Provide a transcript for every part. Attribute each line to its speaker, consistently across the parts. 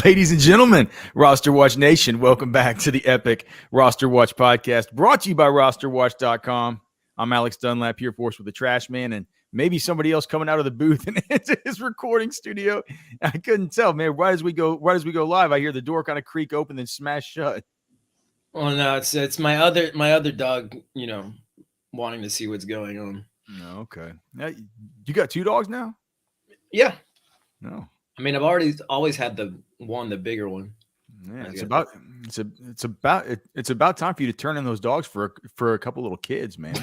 Speaker 1: Ladies and gentlemen, RosterWatch Nation, welcome back to the epic RosterWatch Podcast, brought to you by RosterWatch.com. I'm Alex Dunlap here, forced with the Trashman, and maybe somebody else coming out of the booth and into his recording studio. I couldn't tell, man. Right as we go live, I hear the door kind of creak open and smash shut.
Speaker 2: Well, no, it's my other dog, wanting to see what's going on.
Speaker 1: No, okay. Now, you got two dogs now?
Speaker 2: Yeah.
Speaker 1: No.
Speaker 2: I mean, I've always had the bigger one.
Speaker 1: Yeah, it's about time for you to turn in those dogs for a couple little kids, man.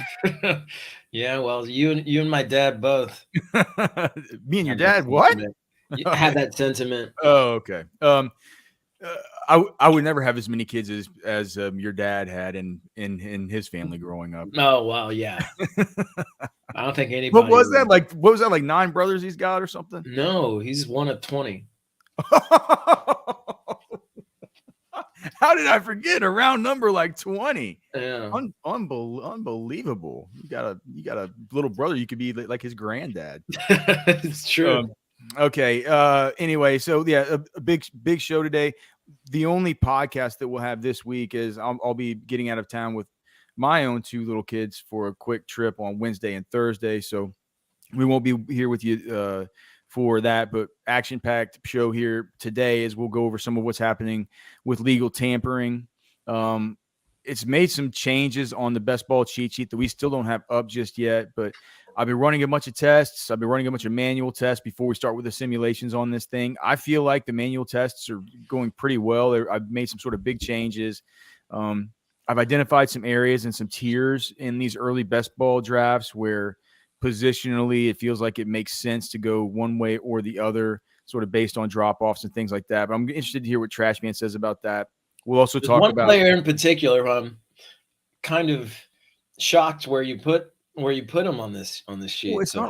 Speaker 2: Yeah, well, you and my dad both.
Speaker 1: Me and your dad, what?
Speaker 2: Had that sentiment.
Speaker 1: Oh, okay. I would never have as many kids as your dad had in his family growing up.
Speaker 2: Oh, wow, yeah. I don't think anybody.
Speaker 1: What was that like? What was that like? 9 brothers he's got or something?
Speaker 2: No, he's one of 20.
Speaker 1: How did I forget a round number like 20?
Speaker 2: Yeah.
Speaker 1: Unbelievable. You got a little brother. You could be like his granddad.
Speaker 2: It's true.
Speaker 1: Okay. Anyway, so yeah, a big show today. The only podcast that we'll have this week is I'll be getting out of town with my own 2 little kids for a quick trip on Wednesday and Thursday. So we won't be here with you for that, but action-packed show here today as we'll go over some of what's happening with legal tampering. It's made some changes on the best ball cheat sheet that we still don't have up just yet, but I've been running a bunch of tests. I've been running a bunch of manual tests before we start with the simulations on this thing. I feel like the manual tests are going pretty well. I've made some sort of big changes. I've identified some areas and some tiers in these early best ball drafts where positionally it feels like it makes sense to go one way or the other, sort of based on drop-offs and things like that. But I'm interested to hear what Trashman says about that. We'll also talk about one
Speaker 2: player in particular. I'm kind of shocked where you put him on this sheet.
Speaker 1: Well, it's not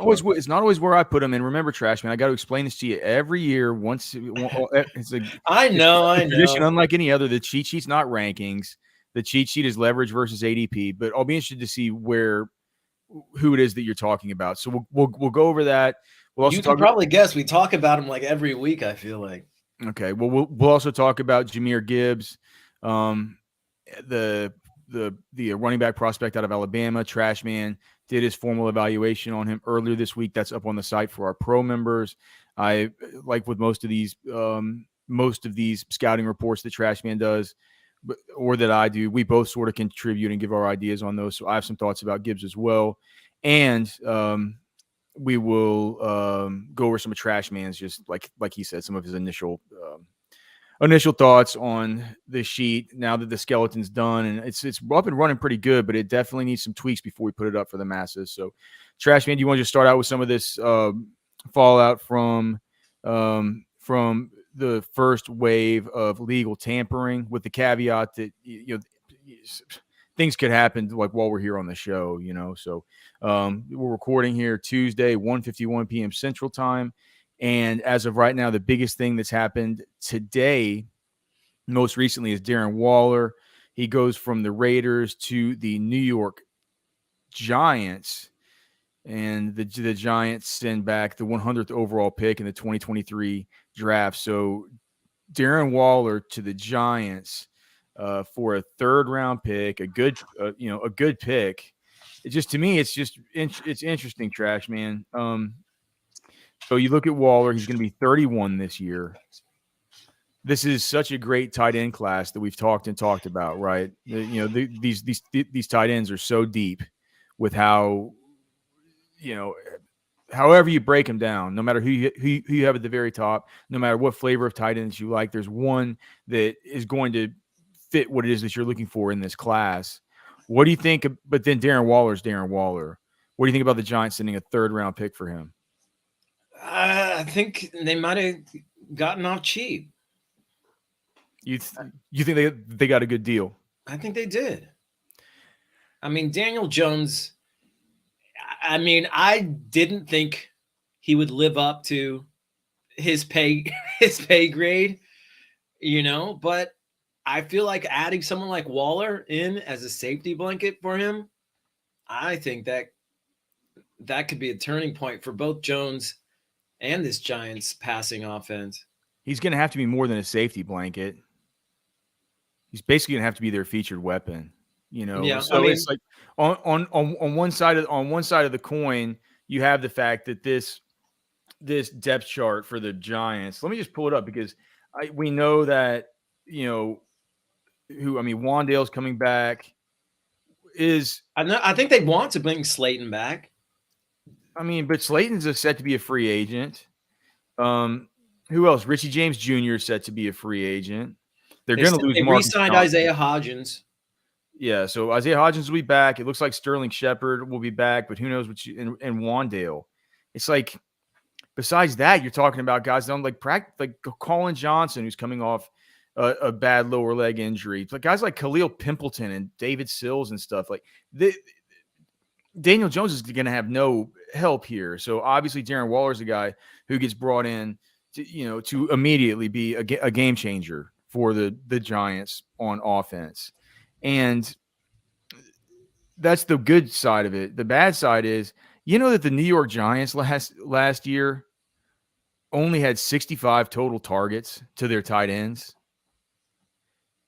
Speaker 1: always where I put him. And remember, Trashman, I got to explain this to you every year.
Speaker 2: I know.
Speaker 1: Tradition unlike any other. The cheat sheet's not rankings. The cheat sheet is leverage versus ADP. But I'll be interested to see who it is that you're talking about. So we'll go over that. We'll also
Speaker 2: you can probably guess. We talk about him like every week, I feel like.
Speaker 1: Okay. Well, we'll also talk about Jahmyr Gibbs, the running back prospect out of Alabama. Trashman did his formal evaluation on him earlier this week. That's up on the site for our pro members. I like with most of these scouting reports that Trashman does, or that I do, we both sort of contribute and give our ideas on those. So I have some thoughts about Gibbs as well. And we will go over some of Trashman's, just like he said, some of his initial thoughts on the sheet now that the skeleton's done. And it's up and running pretty good, but it definitely needs some tweaks before we put it up for the masses. So Trashman, do you want to just start out with some of this fallout from the first wave of legal tampering, with the caveat that things could happen like while we're here on the show, So we're recording here Tuesday, 1:51 p.m. Central Time, and as of right now, the biggest thing that's happened today, most recently, is Darren Waller. He goes from the Raiders to the New York Giants, and the Giants send back the 100th overall pick in the 2023 draft. So Darren Waller to the Giants for a 3rd round pick, a good pick. It just, to me, it's interesting, Trashman. So you look at Waller, he's going to be 31 this year. This is such a great tight end class that we've talked about, right? These tight ends are so deep with how, however you break them down, no matter who you have at the very top, no matter what flavor of tight ends you like, there's one that is going to fit what it is that you're looking for in this class. What do you think? But then Darren Waller's Darren Waller. What do you think about the Giants sending a 3rd round pick for him?
Speaker 2: I think they might have gotten off cheap.
Speaker 1: You think they got a good deal?
Speaker 2: I think they did. I mean, Daniel Jones, I didn't think he would live up to his pay grade, but I feel like adding someone like Waller in as a safety blanket for him, I think that could be a turning point for both Jones and this Giants passing offense.
Speaker 1: he's going to have to be more than a safety blanket. He's basically going to have to be their featured weapon.
Speaker 2: Yeah,
Speaker 1: so it's like on one side of the coin, you have the fact that this depth chart for the Giants. Let me just pull it up because we know that Wandale's coming back.
Speaker 2: I think they want to bring Slayton back.
Speaker 1: But Slayton's set to be a free agent. Who else? Richie James Jr. is set to be a free agent. They're going to lose.
Speaker 2: They re-signed Isaiah Hodgins.
Speaker 1: Yeah, so Isaiah Hodgins will be back. It looks like Sterling Shepard will be back, but who knows and Wandale. It's like, besides that, you're talking about guys that don't like Colin Johnson, who's coming off a bad lower leg injury. But guys like Khalil Pimpleton and David Sills and stuff. Like Daniel Jones is going to have no help here. So obviously Darren Waller's a guy who gets brought in to immediately be a game changer for the Giants on offense. And that's the good side of it. The bad side is, that the New York Giants last year only had 65 total targets to their tight ends.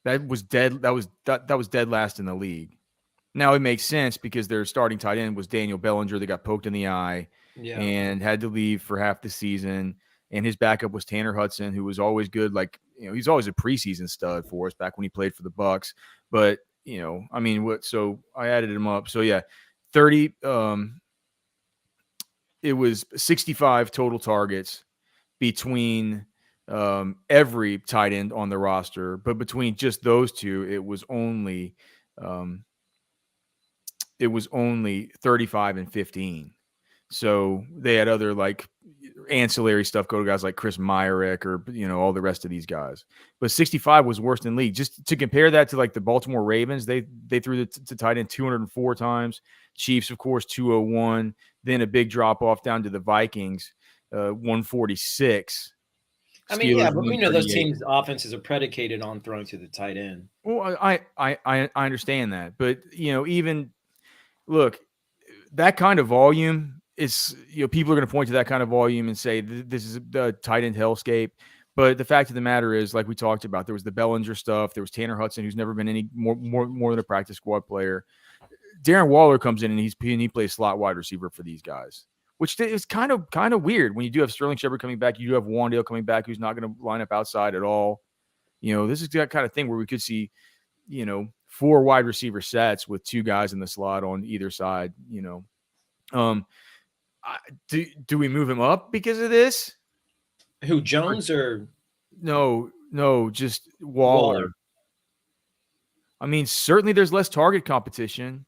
Speaker 1: That was dead. That was dead last in the league. Now it makes sense because their starting tight end was Daniel Bellinger that got poked in the eye and had to leave for half the season. And his backup was Tanner Hudson, who was always good. He's always a preseason stud for us back when he played for the Bucs. But, so I added him up. So, yeah, 30 it was 65 total targets between every tight end on the roster. But between just those two, it was only 35 and 15. So they had other ancillary stuff go to guys like Chris Myrick or all the rest of these guys. But 65 was worse than league. Just to compare that to the Baltimore Ravens, they threw the tight end 204 times. Chiefs, of course, 201. Then a big drop off down to the Vikings, 146.
Speaker 2: But we know those teams' offenses are predicated on throwing to the tight end.
Speaker 1: Well, I understand that, but even look, that kind of volume is, people are going to point to that kind of volume and say this is the tight end hellscape. But the fact of the matter is, like we talked about, there was the Bellinger stuff. There was Tanner Hudson, who's never been any more than a practice squad player. Darren Waller comes in and he plays slot wide receiver for these guys, which is kind of weird when you do have Sterling Shepard coming back. You do have Wandale coming back, who's not going to line up outside at all. This is that kind of thing where we could see, 4 wide receiver sets with 2 guys in the slot on either side. Do we move him up because of this?
Speaker 2: Who, Jones or
Speaker 1: no, just Waller. Certainly there's less target competition.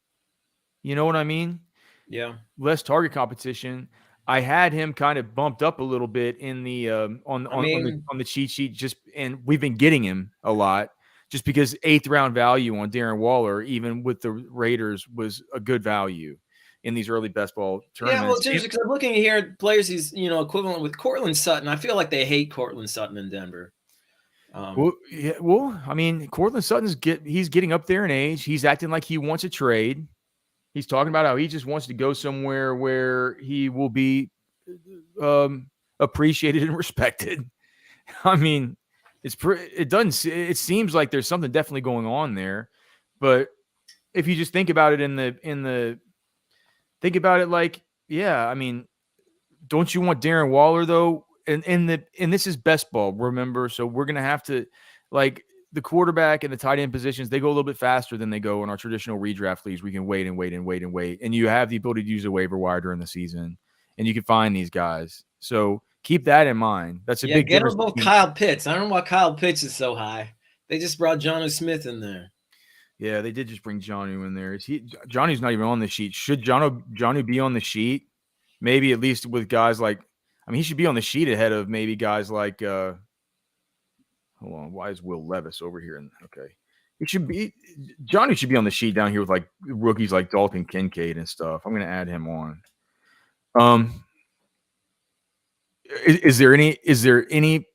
Speaker 1: You know what I mean?
Speaker 2: Yeah,
Speaker 1: less target competition. I had him kind of bumped up a little bit in the on the cheat sheet, and we've been getting him a lot just because 8th round value on Darren Waller, even with the Raiders, was a good value in these early best ball tournaments.
Speaker 2: Yeah, well, seriously, because I'm looking here at players he's equivalent with Cortland Sutton. I feel like they hate Cortland Sutton in Denver.
Speaker 1: Cortland Sutton's he's getting up there in age. He's acting like he wants a trade. He's talking about how he just wants to go somewhere where he will be appreciated and respected. It seems like there's something definitely going on there, but if you just think about it don't you want Darren Waller though? And this is best ball, remember? So we're gonna have to the quarterback and the tight end positions, they go a little bit faster than they go in our traditional redraft leagues. We can wait. And you have the ability to use a waiver wire during the season, and you can find these guys. So keep that in mind. That's a big difference.
Speaker 2: Get them both Kyle Pitts. I don't know why Kyle Pitts is so high. They just brought Jonnu Smith in there.
Speaker 1: Yeah, they did just bring Jonnu in there. Johnny's not even on the sheet. Should Jonnu be on the sheet? Maybe at least with guys he should be on the sheet ahead of maybe guys like hold on. Why is Will Levis over here? Okay. Johnny should be on the sheet down here with rookies like Dalton Kincaid and stuff. I'm going to add him on. Is there any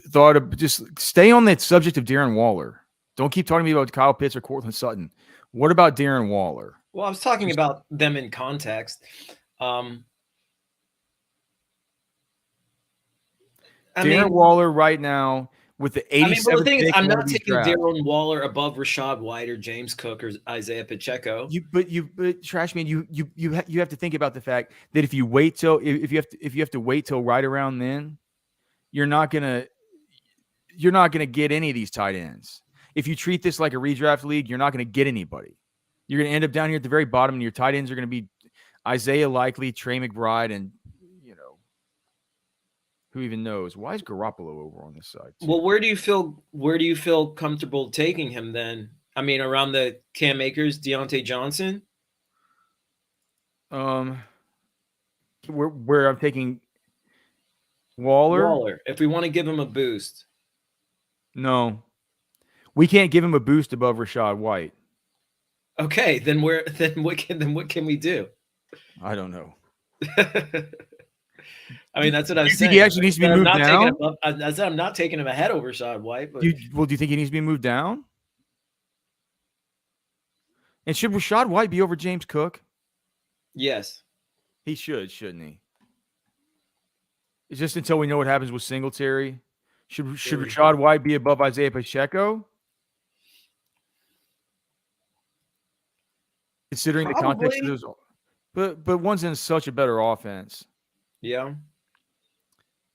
Speaker 1: thought of just stay on that subject of Darren Waller? Don't keep talking to me about Kyle Pitts or Cortland Sutton. What about Darren Waller?
Speaker 2: Well, I was talking about them in context.
Speaker 1: Darren Waller right now with the 87th
Speaker 2: but the thing is,
Speaker 1: pick
Speaker 2: I'm
Speaker 1: in one
Speaker 2: not
Speaker 1: of these
Speaker 2: taking
Speaker 1: drafts.
Speaker 2: Darren Waller above Rashad White or James Cook or Isaiah Pacheco.
Speaker 1: But Trashman, you have to think about the fact that if you wait till if you have to wait till right around then, you're not gonna get any of these tight ends. If you treat this like a redraft league, you're not gonna get anybody. You're gonna end up down here at the very bottom, and your tight ends are gonna be Isaiah Likely, Trey McBride, and who even knows? Why is Garoppolo over on this side too?
Speaker 2: Well, where do you feel comfortable taking him then? I mean, around the Cam Akers, Deontay Johnson?
Speaker 1: Where I'm taking Waller.
Speaker 2: If we want to give him a boost.
Speaker 1: No. We can't give him a boost above Rashad White.
Speaker 2: Okay, then what can we do?
Speaker 1: I don't know.
Speaker 2: I mean, that's what I'm saying.
Speaker 1: Think he actually needs to be moved down?
Speaker 2: I said I'm not taking him ahead over Rashad White. But...
Speaker 1: do you think he needs to be moved down? And should Rashad White be over James Cook?
Speaker 2: Yes.
Speaker 1: He should, shouldn't he? It's just until we know what happens with Singletary. Should Rashad White be above Isaiah Pacheco? Considering the context of those, but one's in such a better offense.
Speaker 2: Yeah.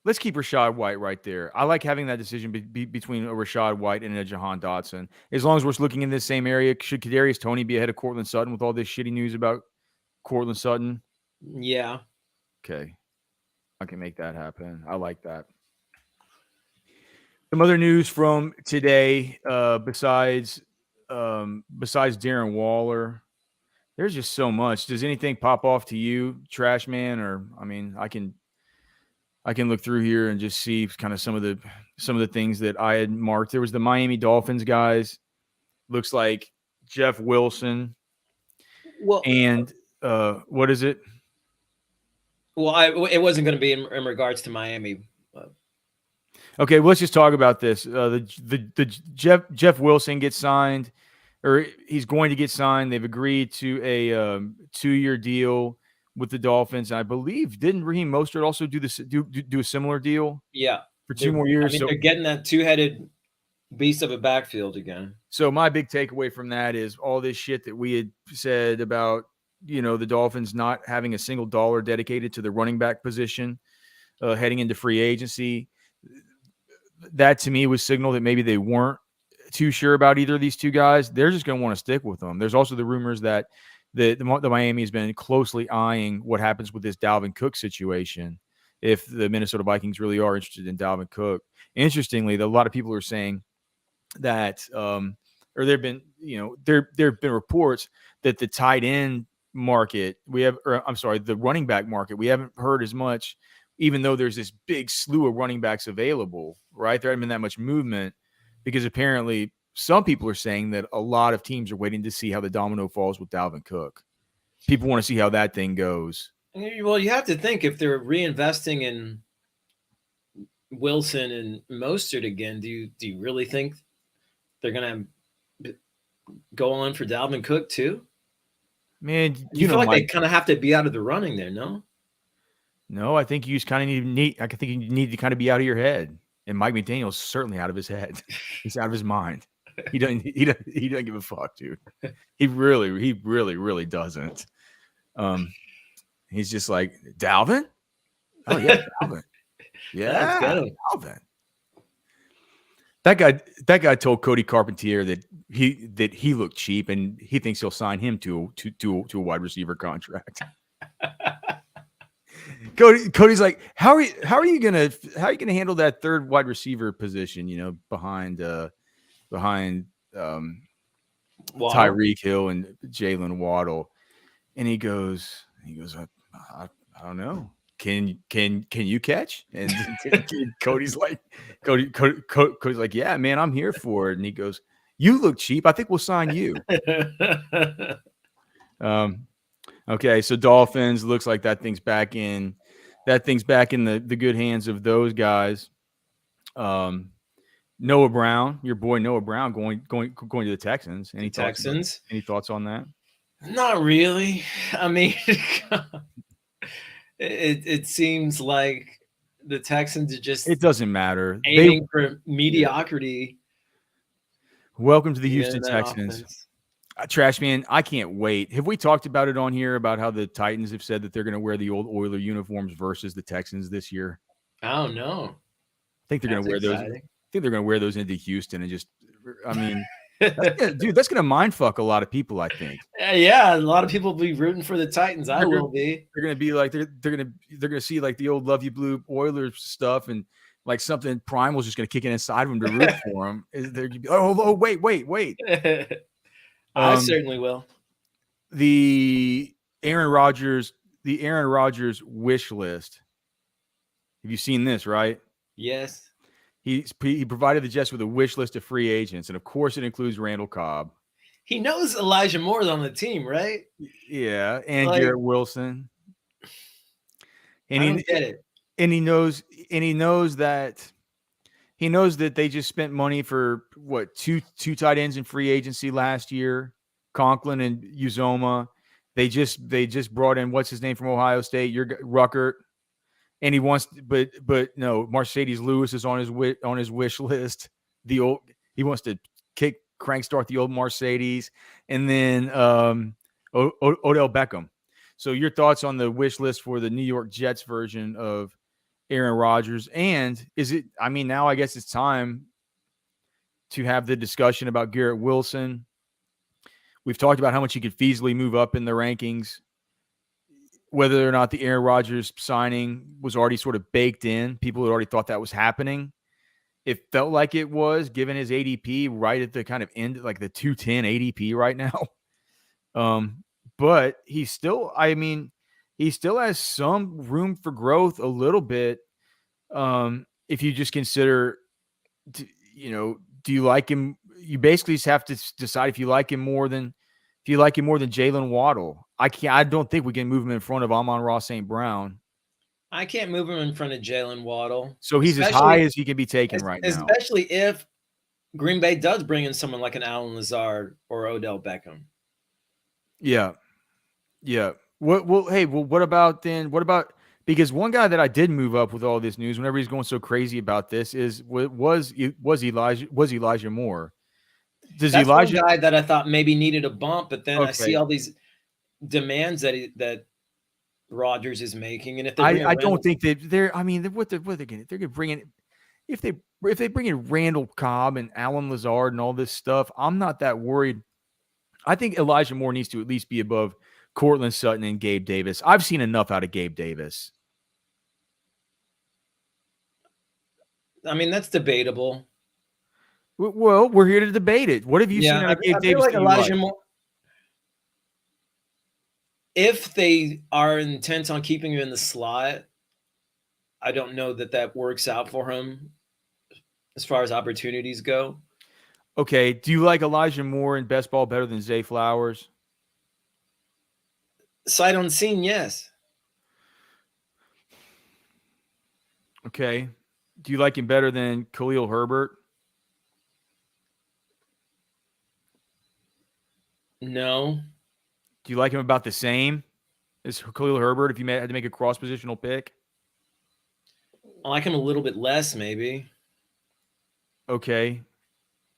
Speaker 1: Let's keep Rashad White right there. I like having that decision between a Rashad White and a Jahan Dotson. As long as we're looking in this same area, should Kadarius Toney be ahead of Courtland Sutton with all this shitty news about Courtland Sutton?
Speaker 2: Yeah.
Speaker 1: Okay. I can make that happen. I like that. Some other news from today, besides Darren Waller, there's just so much. Does anything pop off to you, Trashman? Or I mean, I can look through here and just see kind of some of the things that I had marked. There was the Miami Dolphins guys. Looks like Jeff Wilson.
Speaker 2: Well,
Speaker 1: and what is it?
Speaker 2: Well, it wasn't going to be in regards to Miami.
Speaker 1: Okay, well, let's just talk about this. The Jeff Wilson gets signed, or he's going to get signed. They've agreed to a 2-year deal with the Dolphins. I believe, didn't Raheem Mostert also do this? Do a similar deal?
Speaker 2: Yeah,
Speaker 1: for 2 more years.
Speaker 2: I mean, they're getting that two-headed beast of a backfield again.
Speaker 1: So my big takeaway from that is all this shit that we had said about the Dolphins not having a single dollar dedicated to the running back position heading into free agency. That to me was signal that maybe they weren't too sure about either of these two guys. They're just going to want to stick with them. There's also the rumors that the Miami has been closely eyeing what happens with this Dalvin Cook situation. If the Minnesota Vikings really are interested in Dalvin Cook. Interestingly, a lot of people are saying that, or there've been reports that the tight end market the running back market, we haven't heard as much, even though there's this big slew of running backs available, right? There hasn't been that much movement because apparently some people are saying that a lot of teams are waiting to see how the domino falls with Dalvin Cook. People want to see how that thing goes.
Speaker 2: Well, you have to think if they're reinvesting in Wilson and Mostert again, do you really think they're going to go on for Dalvin Cook too?
Speaker 1: Man,
Speaker 2: you feel like they kind of have to be out of the running there, no?
Speaker 1: No, I think you just kind of need to kind of be out of your head. And Mike McDaniel's certainly out of his head. He's out of his mind. He doesn't give a fuck, dude. He really doesn't. He's just like, Dalvin? Oh yeah, Dalvin. Yeah, Dalvin. That guy told Cody Carpentier that he looked cheap and he thinks he'll sign him to a wide receiver contract. Cody's like, how are you gonna handle that third wide receiver position? Behind Tyreek Hill and Jalen Waddle, and he goes, I don't know. Can you catch? And Cody's like, yeah, man, I'm here for it. And he goes, you look cheap. I think we'll sign you. Okay, so Dolphins, looks like that thing's back in the good hands of those guys. Noah Brown, your boy Noah Brown going to the Texans. Any thoughts on that?
Speaker 2: Not really. I mean, it seems like the Texans are just
Speaker 1: It doesn't matter.
Speaker 2: aiming for mediocrity.
Speaker 1: Welcome to the
Speaker 2: in
Speaker 1: Houston
Speaker 2: that
Speaker 1: Texans.
Speaker 2: offense.
Speaker 1: Trashman, I can't wait. Have we talked about it on here about how the Titans have said that they're going to wear the old Oiler uniforms versus the Texans this year?
Speaker 2: Oh no!
Speaker 1: I think they're going to wear those. I think they're going to wear those into Houston and just. I mean, that's going to mind fuck a lot of people. I think.
Speaker 2: Yeah, a lot of people will be rooting for the Titans. I will be.
Speaker 1: They're going to be like they're going to see like the old Love You Blue Oilers stuff and like something Primal's just going to kick it inside of them to root for them. They're going to be wait.
Speaker 2: I certainly will.
Speaker 1: The Aaron Rodgers wish list. Have you seen this, right?
Speaker 2: Yes.
Speaker 1: He provided the Jets with a wish list of free agents, and of course it includes Randall Cobb.
Speaker 2: He knows Elijah Moore's on the team, right?
Speaker 1: Yeah, and like, Garrett Wilson. And
Speaker 2: I don't get it.
Speaker 1: And he knows that they just spent money for what two tight ends in free agency last year, Conklin and Uzoma. They just brought in what's his name from Ohio State, Ruckert, and he wants, but no, Mercedes Lewis is on his wish list. He wants to crank start the old Mercedes, and then Odell Beckham. So your thoughts on the wish list for the New York Jets version of Aaron Rodgers, and is it? I mean, now I guess it's time to have the discussion about Garrett Wilson. We've talked about how much he could feasibly move up in the rankings. Whether or not the Aaron Rodgers signing was already sort of baked in, people had already thought that was happening. It felt like it was, given his ADP right at the kind of end, like the 210 ADP right now. But he still has some room for growth a little bit. If you just consider, do you like him? You basically just have to decide if you like him more than Jalen Waddle. I don't think we can move him in front of Amon-Ra St. Brown.
Speaker 2: I can't move him in front of Jalen Waddle.
Speaker 1: So he's as high as he can be taken right now.
Speaker 2: Especially if Green Bay does bring in someone like an Allen Lazard or Odell Beckham.
Speaker 1: Yeah. What about because one guy that I did move up with all this news whenever he's going so crazy about this was Elijah Moore. That's
Speaker 2: one guy that I thought maybe needed a bump, but then I see all these demands that Rodgers is making, and if
Speaker 1: I don't think that they're. I mean, what they're going to they're going to bring in if they bring in Randall Cobb and Allen Lazard and all this stuff. I'm not that worried. I think Elijah Moore needs to at least be above Courtland Sutton and Gabe Davis. I've seen enough out of Gabe Davis.
Speaker 2: I mean, that's debatable.
Speaker 1: Well, we're here to debate it. What have you seen out of Gabe Davis?
Speaker 2: Like Elijah Moore. If they are intent on keeping him in the slot, I don't know that works out for him as far as opportunities go.
Speaker 1: Okay. Do you like Elijah Moore in best ball better than Zay Flowers?
Speaker 2: Sight unseen, yes.
Speaker 1: Okay. Do you like him better than Khalil Herbert?
Speaker 2: No.
Speaker 1: Do you like him about the same as Khalil Herbert if you had to make a cross-positional pick?
Speaker 2: I like him a little bit less, maybe.
Speaker 1: Okay.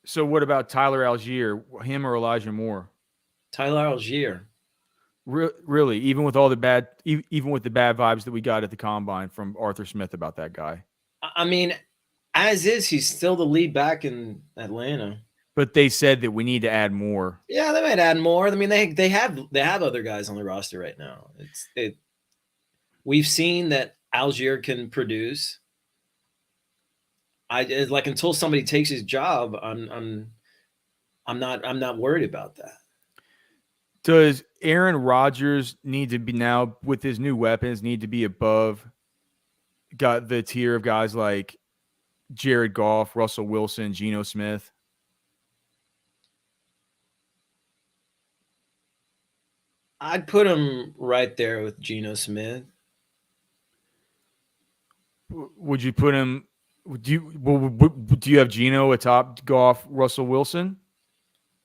Speaker 1: So what about Tyler Algier, him or Elijah Moore?
Speaker 2: Tyler Algier.
Speaker 1: Really, even with the bad vibes that we got at the combine from Arthur Smith about that guy.
Speaker 2: I mean, as is, he's still the lead back in Atlanta.
Speaker 1: But they said that we need to add more.
Speaker 2: Yeah, they might add more. I mean, they have other guys on the roster right now. We've seen that Algier can produce. Until somebody takes his job, I'm not worried about that.
Speaker 1: Does Aaron Rodgers need to be now with his new weapons need to be above got the tier of guys like Jared Goff, Russell Wilson, Geno Smith?
Speaker 2: I'd put him right there with Geno Smith.
Speaker 1: Would you put him? Do you have Geno atop Goff, Russell Wilson?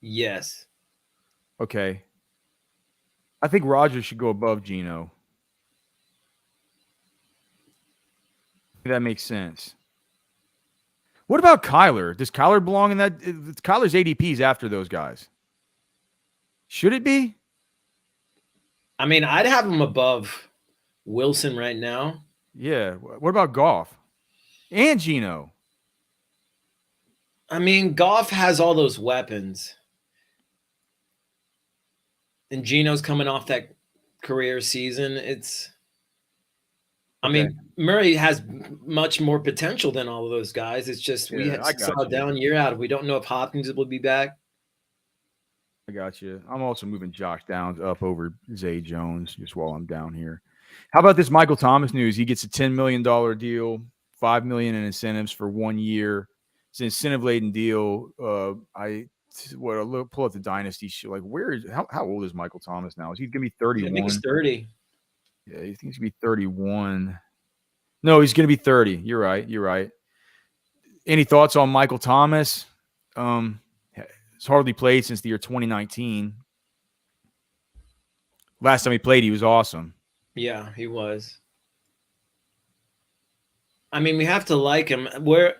Speaker 2: Yes.
Speaker 1: Okay. I think Rodgers should go above Geno. That makes sense. What about Kyler? Does Kyler belong in that? Kyler's ADP is after those guys. Should it be?
Speaker 2: I mean, I'd have him above Wilson right now.
Speaker 1: Yeah. What about Goff and Geno?
Speaker 2: I mean, Goff has all those weapons. And Geno's coming off that career season. I mean, Murray has much more potential than all of those guys. It's just we saw a down year out. We don't know if Hopkins will be back.
Speaker 1: I got you. I'm also moving Josh Downs up over Zay Jones just while I'm down here. How about this Michael Thomas news? He gets a $10 million deal, $5 million in incentives for 1 year. It's an incentive-laden deal. Pull up the dynasty show. Like, how old is Michael Thomas now? Is he going to be 31?
Speaker 2: I think he's 30.
Speaker 1: Yeah, he thinks he's going to be 31. No, he's going to be 30. You're right. Any thoughts on Michael Thomas? He's hardly played since the year 2019. Last time he played, he was awesome.
Speaker 2: Yeah, he was. I mean, we have to like him. Where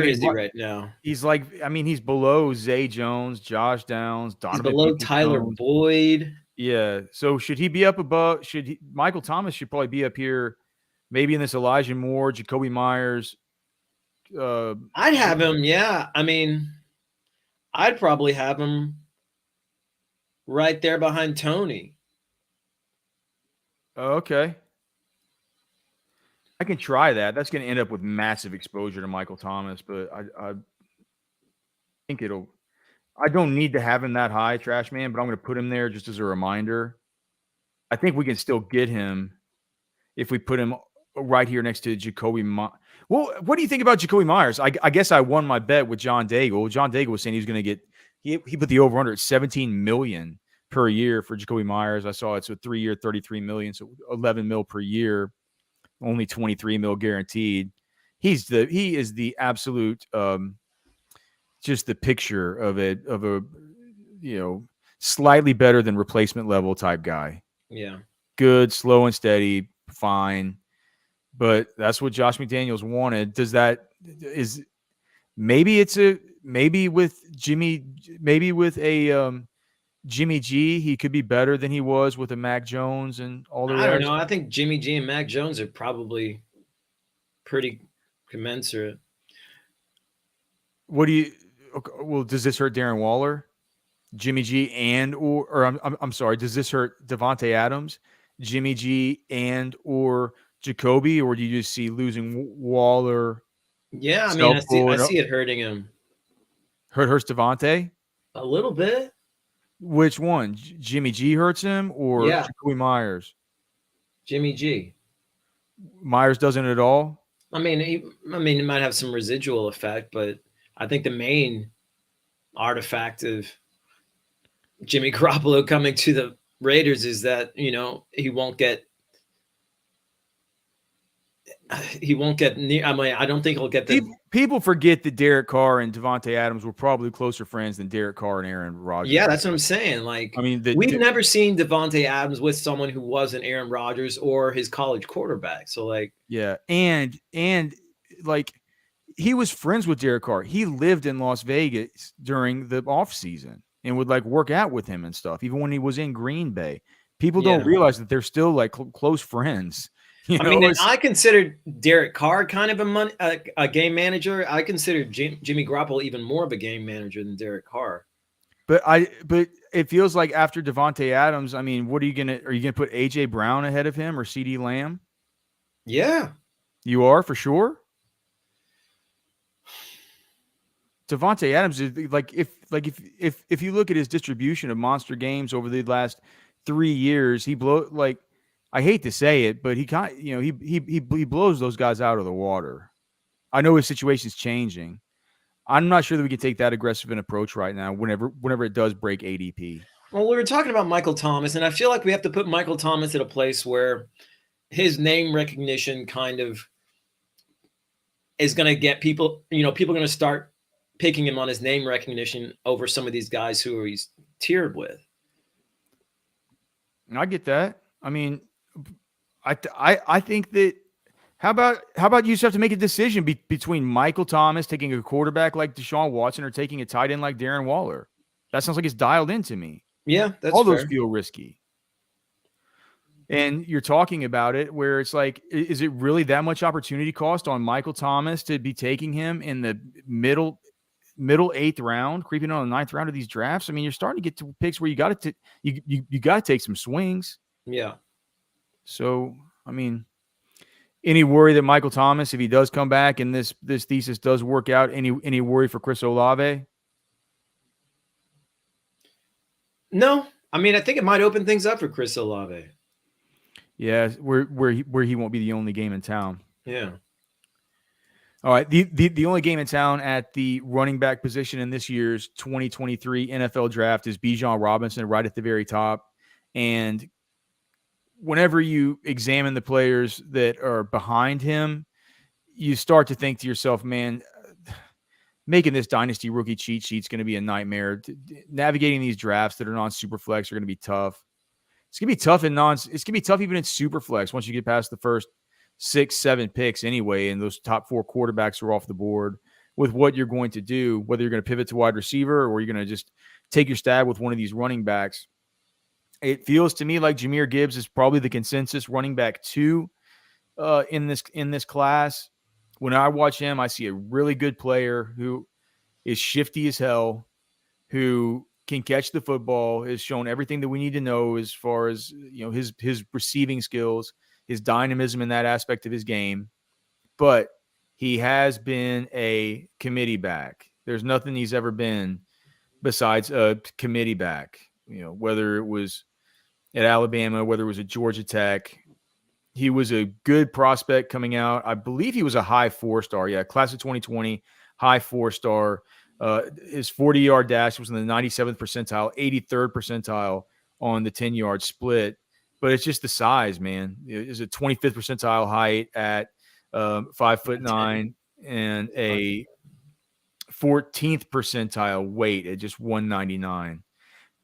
Speaker 2: is he right now?
Speaker 1: He's he's below Zay Jones, Josh Downs, Donovan.
Speaker 2: He's below Tyler Boyd.
Speaker 1: Yeah. So should he be up above? Michael Thomas should probably be up here, maybe in this Elijah Moore, Jacoby Myers.
Speaker 2: I'd have him. Yeah. I mean, I'd probably have him right there behind Tony.
Speaker 1: Okay. I can try that. That's going to end up with massive exposure to Michael Thomas, but I think I don't need to have him that high, Trash Man, but I'm going to put him there just as a reminder. I think we can still get him if we put him right here next to Jacoby Myers. Well, what do you think about Jacoby Myers? I guess I won my bet with John Daigle. John Daigle was saying he was going to get he put the over-under at $17 million per year for Jacoby Myers. I saw it's a 3-year, $33 million, so $11 million per year, only $23 million guaranteed. He is the absolute just the picture of a slightly better than replacement level type guy.
Speaker 2: Yeah.
Speaker 1: Good, slow and steady, fine. But that's what Josh McDaniels wanted. Maybe with Jimmy G, he could be better than he was with a Mac Jones and all the rest.
Speaker 2: I don't know. I think Jimmy G and Mac Jones are probably pretty commensurate.
Speaker 1: Does this hurt Darren Waller? Jimmy G does this hurt Devontae Adams, Jimmy G or Jacoby, or do you just see losing Waller?
Speaker 2: Yeah, I mean, I see it hurting him.
Speaker 1: Hurts Devontae?
Speaker 2: A little bit.
Speaker 1: Which one? Jimmy G hurts him or Jacoby Myers?
Speaker 2: Jimmy G.
Speaker 1: Myers doesn't at all?
Speaker 2: I mean, it might have some residual effect, but I think the main artifact of Jimmy Garoppolo coming to the Raiders is that, he won't get near. I mean, I don't think he'll get the
Speaker 1: people forget that Derek Carr and Devontae Adams were probably closer friends than Derek Carr and Aaron Rodgers.
Speaker 2: Yeah, that's what I'm saying. Like, I mean, we've never seen Devontae Adams with someone who wasn't Aaron Rodgers or his college quarterback. So, like,
Speaker 1: yeah, and like he was friends with Derek Carr. He lived in Las Vegas during the offseason and would work out with him and stuff, even when he was in Green Bay. People don't realize that they're still close friends.
Speaker 2: I consider Derek Carr kind of a game manager. I consider Jimmy Garoppolo even more of a game manager than Derek Carr.
Speaker 1: But it feels like after Devontae Adams, I mean, are you gonna put AJ Brown ahead of him or CeeDee Lamb?
Speaker 2: Yeah,
Speaker 1: you are for sure. Devontae Adams is if you look at his distribution of monster games over the last 3 years, he I hate to say it, but he blows those guys out of the water. I know his situation's changing. I'm not sure that we can take that aggressive an approach right now whenever it does break ADP.
Speaker 2: Well, we were talking about Michael Thomas, and I feel like we have to put Michael Thomas at a place where his name recognition kind of is going to get people, people are going to start picking him on his name recognition over some of these guys who he's tiered with.
Speaker 1: I get that. I mean, I think that how about you just have to make a decision between Michael Thomas taking a quarterback like Deshaun Watson or taking a tight end like Darren Waller? That sounds like it's dialed in to me.
Speaker 2: Yeah, that's
Speaker 1: All those
Speaker 2: fair.
Speaker 1: feel risky. And you're talking about it where it's like, is it really that much opportunity cost on Michael Thomas to be taking him in the middle 8th round, creeping on the 9th round of these drafts? I mean, you're starting to get to picks where you got to you got to take some swings.
Speaker 2: Yeah.
Speaker 1: So, I mean, any worry that Michael Thomas, if he does come back and this thesis does work out, any worry for Chris Olave?
Speaker 2: No, I mean, I think it might open things up for Chris Olave.
Speaker 1: Yeah, where he won't be the only game in town.
Speaker 2: Yeah.
Speaker 1: All right, the only game in town at the running back position in this year's 2023 NFL draft is Bijan Robinson right at the very top. And whenever you examine the players that are behind him, you start to think to yourself, man, making this dynasty rookie cheat sheet is going to be a nightmare. Navigating these drafts that are non-super flex are going to be tough. It's going to be tough it's going to be tough even in super flex once you get past the first 6-7 picks anyway, and those top 4 quarterbacks are off the board with what you're going to do, whether you're going to pivot to wide receiver or you're going to just take your stab with one of these running backs. It feels to me like Jahmyr Gibbs is probably the consensus running back 2 in this class. When I watch him, I see a really good player who is shifty as hell, who can catch the football, has shown everything that we need to know as far as his receiving skills, his dynamism in that aspect of his game. But he has been a committee back. There's nothing he's ever been besides a committee back. Whether it was at Alabama, whether it was at Georgia Tech, he was a good prospect coming out. I believe he was a high 4-star. Yeah, class of 2020, high 4-star. His 40-yard dash was in the 97th percentile, 83rd percentile on the 10-yard split. But it's just the size, man. It's a 25th percentile height at 5'9" and a 14th percentile weight at just 199.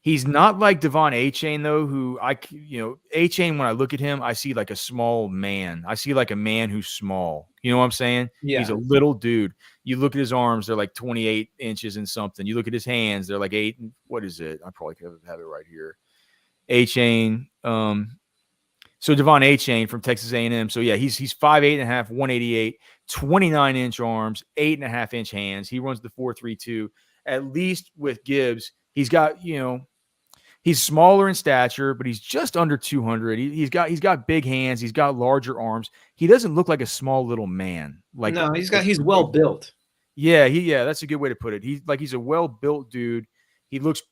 Speaker 1: He's not like Devon Achane, though, who Achane, when I look at him, I see like a small man. I see like a man who's small. You know what I'm saying?
Speaker 2: Yeah.
Speaker 1: He's a little dude. You look at his arms, they're like 28 inches and something. You look at his hands, they're like 8. What is it? I probably have it right here. Achane. So Devon Achane from Texas A&M. So, yeah, he's 5'8.5", 188, 29-inch arms, 8.5-inch hands. He runs the 4.32. At least with Gibbs, he's got, he's smaller in stature, but he's just under 200. He's got big hands. He's got larger arms. He doesn't look like a small little man.
Speaker 2: He's well built.
Speaker 1: Yeah, that's a good way to put it. He's a well built dude. He looks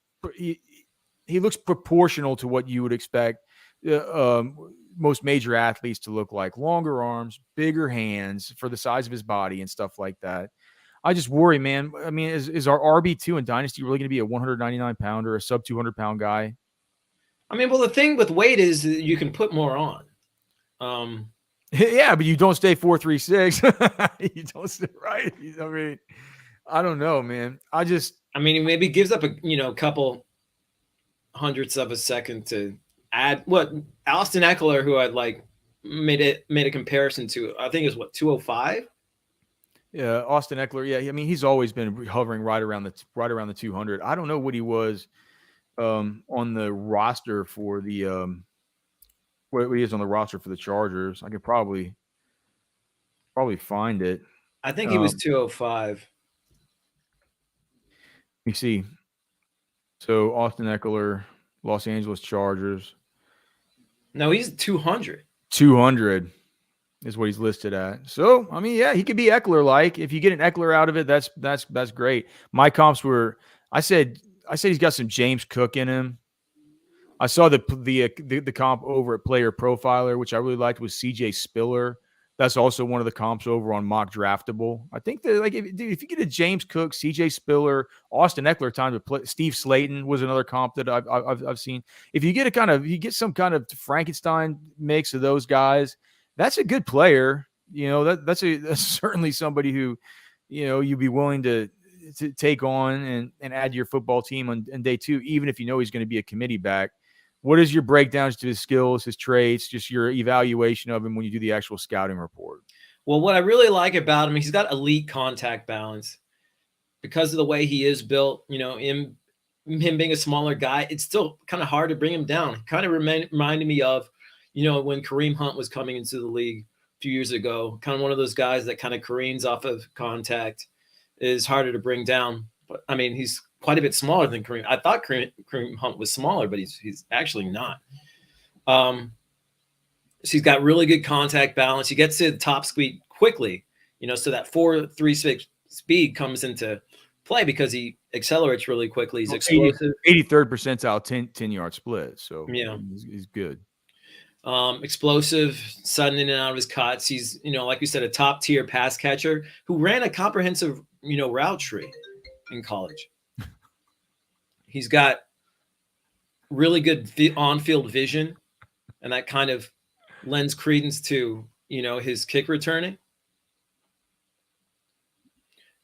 Speaker 1: proportional to what you would expect most major athletes to look like. Longer arms, bigger hands for the size of his body and stuff like that. I just worry, man. I mean, is our RB2 in Dynasty really going to be a 199-pounder, a sub 200-pound guy?
Speaker 2: I mean, well, the thing with weight is that you can put more on.
Speaker 1: Yeah, but you don't stay 4.36. You don't stay right. I mean, I don't know, man.
Speaker 2: He maybe gives up a couple hundredths of a second to add. What Austin Eckler, who I'd made a comparison to, I think is 205.
Speaker 1: Yeah, Austin Eckler. Yeah, I mean, he's always been hovering right around the 200. I don't know what he was on the roster for the what he is on the roster for the Chargers. I could probably find it.
Speaker 2: I think he was 205.
Speaker 1: Let me see. So Austin Eckler, Los Angeles Chargers.
Speaker 2: No, he's 200.
Speaker 1: 200. Is what he's listed at. So, I mean, yeah, he could be Eckler-like. If you get an Eckler out of it, that's great. My comps were, I said he's got some James Cook in him. I saw the comp over at Player Profiler, which I really liked, was CJ Spiller. That's also one of the comps over on Mock Draftable. I think that if you get a James Cook, CJ Spiller, Austin Eckler time to play, Steve Slayton was another comp that I've seen. If you get some kind of Frankenstein mix of those guys, that's a good player. That's certainly somebody who, you'd be willing to take on and add to your football team on day 2, even if he's going to be a committee back What is your breakdowns to his skills, his traits, just your evaluation of him when you do the actual scouting report?
Speaker 2: Well, what I really like about him, he's got elite contact balance because of the way he is built. Him being a smaller guy, it's still kind of hard to bring him down. Kind of reminded me of, when Kareem Hunt was coming into the league a few years ago, kind of one of those guys that kind of careens off of contact, is harder to bring down. But I mean, he's quite a bit smaller than Kareem. I thought Kareem Hunt was smaller, but he's actually not. So he's got really good contact balance. He gets to the top speed quickly, so that 4.36 speed comes into play because he accelerates really quickly. He's explosive.
Speaker 1: 83rd percentile 10-yard split. So
Speaker 2: yeah,
Speaker 1: he's good.
Speaker 2: Explosive, sudden in and out of his cuts. He's, like we said, a top tier pass catcher who ran a comprehensive, route tree in college. He's got really good on-field vision, and that kind of lends credence to, his kick returning.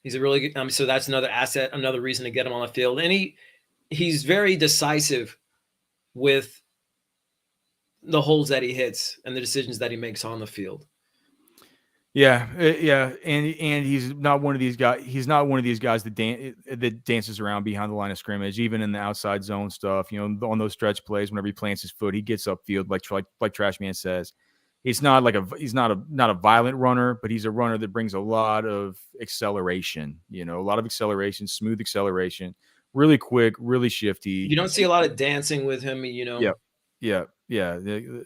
Speaker 2: He's a really good, so that's another asset, another reason to get him on the field. And he's very decisive with the holes that he hits and the decisions that he makes on the field.
Speaker 1: Yeah, and he's not one of these guys. He's not one of these guys that dances around behind the line of scrimmage, even in the outside zone stuff. On those stretch plays, whenever he plants his foot, he gets upfield, like Trashman says. He's not a violent runner, but he's a runner that brings a lot of acceleration. A lot of acceleration, smooth acceleration, really quick, really shifty.
Speaker 2: You don't see a lot of dancing with him.
Speaker 1: Yeah.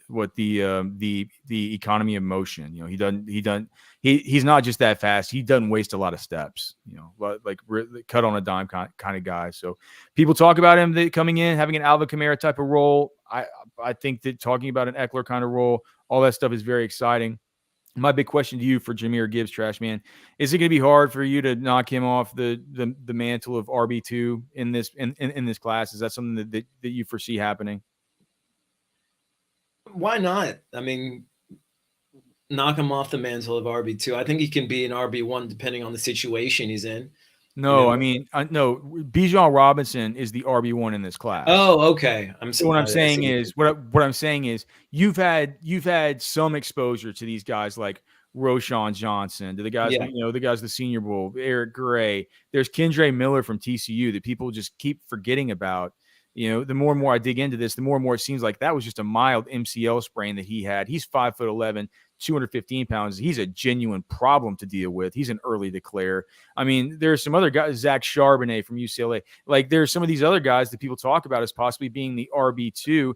Speaker 1: What the economy of motion, he's not just that fast. He doesn't waste a lot of steps, like cut on a dime kind of guy. So people talk about him coming in, having an Alvin Kamara type of role. I think that talking about an Eckler kind of role, all that stuff is very exciting. My big question to you for Jahmyr Gibbs, Trashman, is it going to be hard for you to knock him off the mantle of RB2 in this class? Is that something that you foresee happening?
Speaker 2: Why not? I mean, knock him off the mantle of RB2. I think he can be an RB1 depending on the situation he's in.
Speaker 1: No, I mean, no. Bijan Robinson is the RB1 in this class.
Speaker 2: Oh, okay.
Speaker 1: What I'm saying is you've had some exposure to these guys like Roshan Johnson, to the guys, the guys, the Senior Bowl, Eric Gray. There's Kendre Miller from TCU that people just keep forgetting about. The more and more I dig into this, the more and more it seems like that was just a mild MCL sprain that he had. He's 5'11", 215 pounds. He's a genuine problem to deal with. He's an early declare. I mean, there's some other guys, Zach Charbonnet from UCLA. Like, there's some of these other guys that people talk about as possibly being the RB2.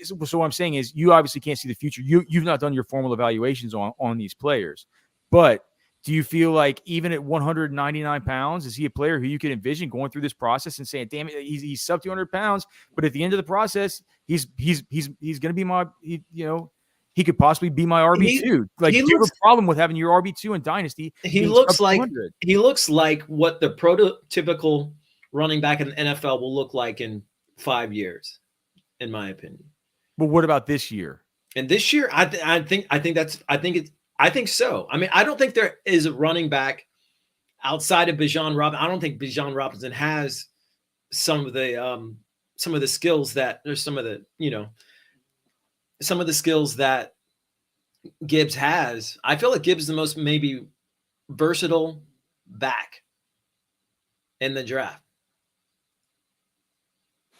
Speaker 1: So what I'm saying is, you obviously can't see the future. You've not done your formal evaluations on these players. But do you feel like even at 199 pounds, is he a player who you can envision going through this process and saying, damn it, he's sub 200 pounds, but at the end of the process, he's going to be my, he could possibly be my RB2. Do you have a problem with having your RB2 in Dynasty?
Speaker 2: He looks like what the prototypical running back in the NFL will look like in 5 years, in my opinion.
Speaker 1: But what about this year?
Speaker 2: And this year, I think so. I mean, I don't think there is a running back outside of Bijan Robinson. I don't think Bijan Robinson has some of the skills that there's some of the skills that Gibbs has. I feel like Gibbs is the most maybe versatile back in the draft.